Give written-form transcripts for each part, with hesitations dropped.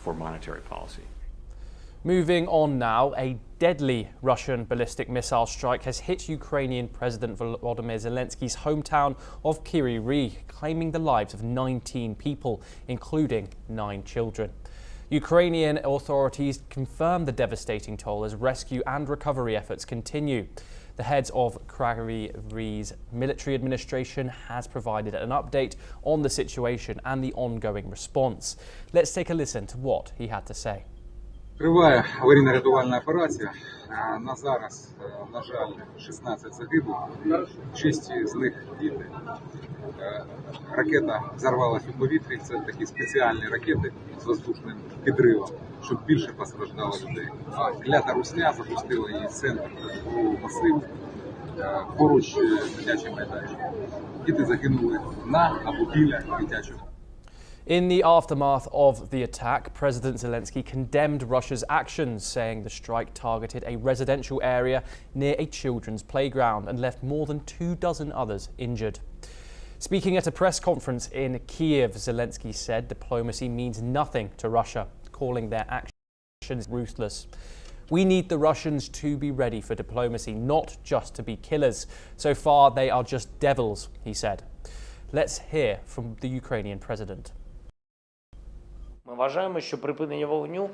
for monetary policy. Moving on now, a deadly Russian ballistic missile strike has hit Ukrainian President Volodymyr Zelensky's hometown of Kryvyi, claiming the lives of 19 people, including 9 children. Ukrainian authorities confirm the devastating toll as rescue and recovery efforts continue. The head of Kryvyi's military administration has provided an update on the situation and the ongoing response. Let's take a listen to what he had to say. Триває аварійно-рятувальна операція. На зараз, на жаль, 16 загиблих, 6 з них діти. Ракета взорвалась у повітрі, це такі спеціальні ракети з воздушним підривом, щоб більше постраждало людей. Клята русня запустила її з центру масиву, поруч дитячий майданчик. Діти загинули на або біля дитячого. In the aftermath of the attack, President Zelensky condemned Russia's actions, saying the strike targeted a residential area near a children's playground and left more than 24 others injured. Speaking at a press conference in Kiev, Zelensky said diplomacy means nothing to Russia, calling their actions ruthless. We need the Russians to be ready for diplomacy, not just to be killers. So far, they are just devils, he said. Let's hear from the Ukrainian president. Ми вважаємо, що припинення вогню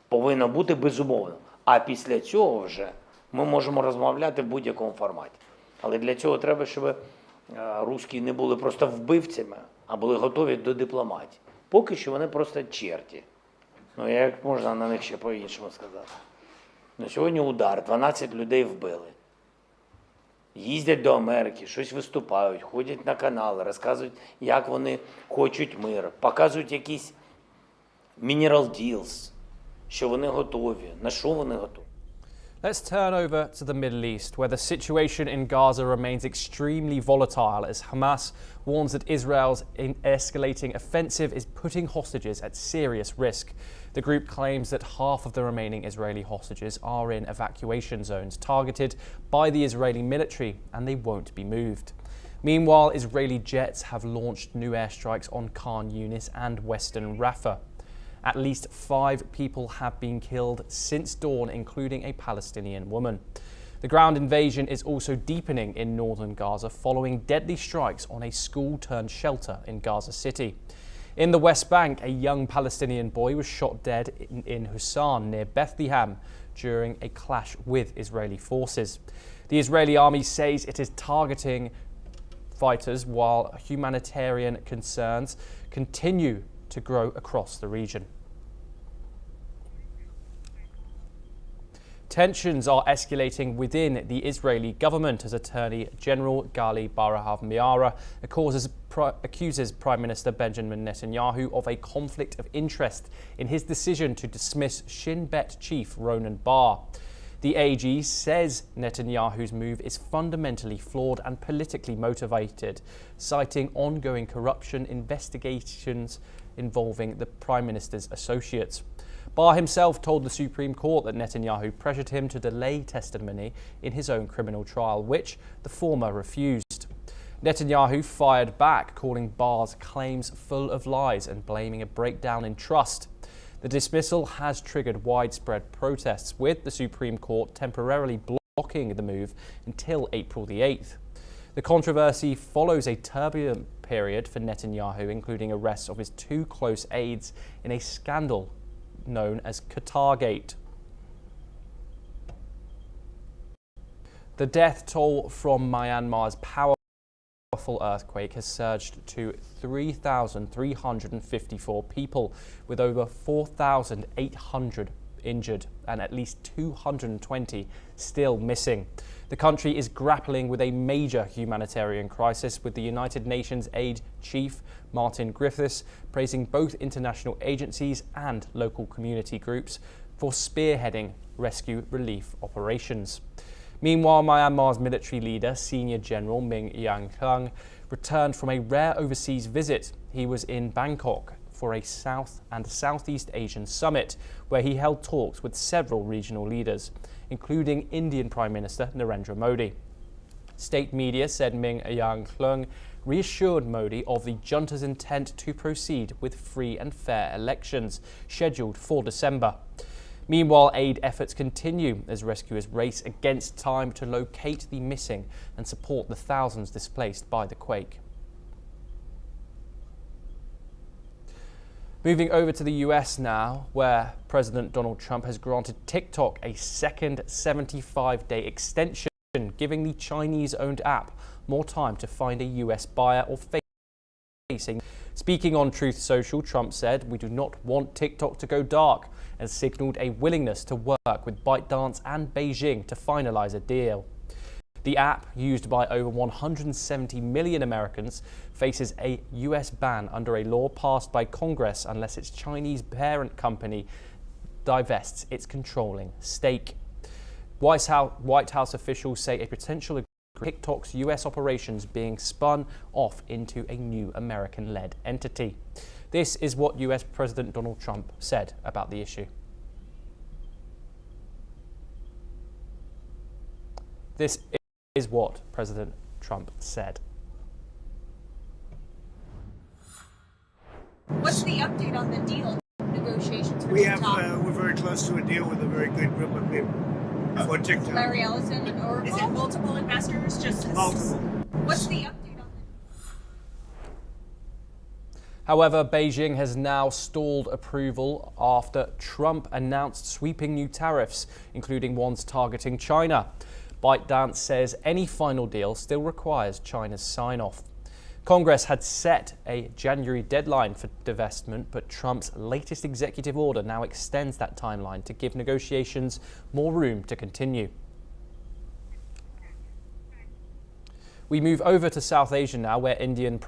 повинно бути безумовно. А після цього вже ми можемо розмовляти в будь-якому форматі. Але для цього треба, щоб русські не були просто вбивцями, а були готові до дипломатії. Поки що вони просто черті. Ну, як можна на них ще по-іншому сказати? На сьогодні удар, 12 людей вбили. Їздять до Америки, щось виступають, ходять на канали, розказують, як вони хочуть мир, показують якісь mineral deals, що вони готові, на що вони готові. Let's turn over to the Middle East, where the situation in Gaza remains extremely volatile as Hamas warns that Israel's escalating offensive is putting hostages at serious risk. The group claims that half of the remaining Israeli hostages are in evacuation zones targeted by the Israeli military and they won't be moved. Meanwhile, Israeli jets have launched new airstrikes on Khan Yunis and western Rafah. At least 5 people have been killed since dawn, including a Palestinian woman. The ground invasion is also deepening in northern Gaza following deadly strikes on a school-turned-shelter in Gaza City. In the West Bank, a young Palestinian boy was shot dead in Hussan near Bethlehem during a clash with Israeli forces. The Israeli army says it is targeting fighters while humanitarian concerns continue to grow across the region. Tensions are escalating within the Israeli government as Attorney General Gali Barahav Miara accuses Prime Minister Benjamin Netanyahu of a conflict of interest in his decision to dismiss Shin Bet chief Ronan Bar. The AG says Netanyahu's move is fundamentally flawed and politically motivated, citing ongoing corruption investigations involving the Prime Minister's associates. Barr himself told the Supreme Court that Netanyahu pressured him to delay testimony in his own criminal trial, which the former refused. Netanyahu fired back, calling Barr's claims full of lies and blaming a breakdown in trust. The dismissal has triggered widespread protests, with the Supreme Court temporarily blocking the move until April the 8th. The controversy follows a turbulent period for Netanyahu, including arrests of his 2 close aides in a scandal known as Qatargate. The death toll from Myanmar's powerful earthquake has surged to 3,354 people, with over 4,800 injured and at least 220 still missing. The country is grappling with a major humanitarian crisis, with the United Nations aid chief Martin Griffiths praising both international agencies and local community groups for spearheading rescue relief operations. Meanwhile, Myanmar's military leader, Senior General Min Aung Hlaing, returned from a rare overseas visit. He was in Bangkok for a South and Southeast Asian summit, where he held talks with several regional leaders, including Indian Prime Minister Narendra Modi. State media said Ming Yang-hlung reassured Modi of the junta's intent to proceed with free and fair elections scheduled for December. Meanwhile, aid efforts continue as rescuers race against time to locate the missing and support the thousands displaced by the quake. Moving over to the US now, where President Donald Trump has granted TikTok a second 75-day extension, giving the Chinese-owned app more time to find a US buyer or facing. Speaking on Truth Social, Trump said, "We do not want TikTok to go dark," and signaled a willingness to work with ByteDance and Beijing to finalize a deal. The app, used by over 170 million Americans, faces a US ban under a law passed by Congress unless its Chinese parent company divests its controlling stake. White House officials say a potential TikTok's US operations being spun off into a new American-led entity. This is what US President Donald Trump said about the issue. This is what President Trump said. What's the update on the deal negotiations for We're TikTok? very close to a deal with a very good group of people for TikTok. Larry Ellison and Oracle? Is it multiple investors? Just Multiple. What's the update on However, Beijing has now stalled approval after Trump announced sweeping new tariffs, including ones targeting China. ByteDance says any final deal still requires China's sign-off. Congress had set a January deadline for divestment, but Trump's latest executive order now extends that timeline to give negotiations more room to continue. We move over to South Asia now, where Indian Prime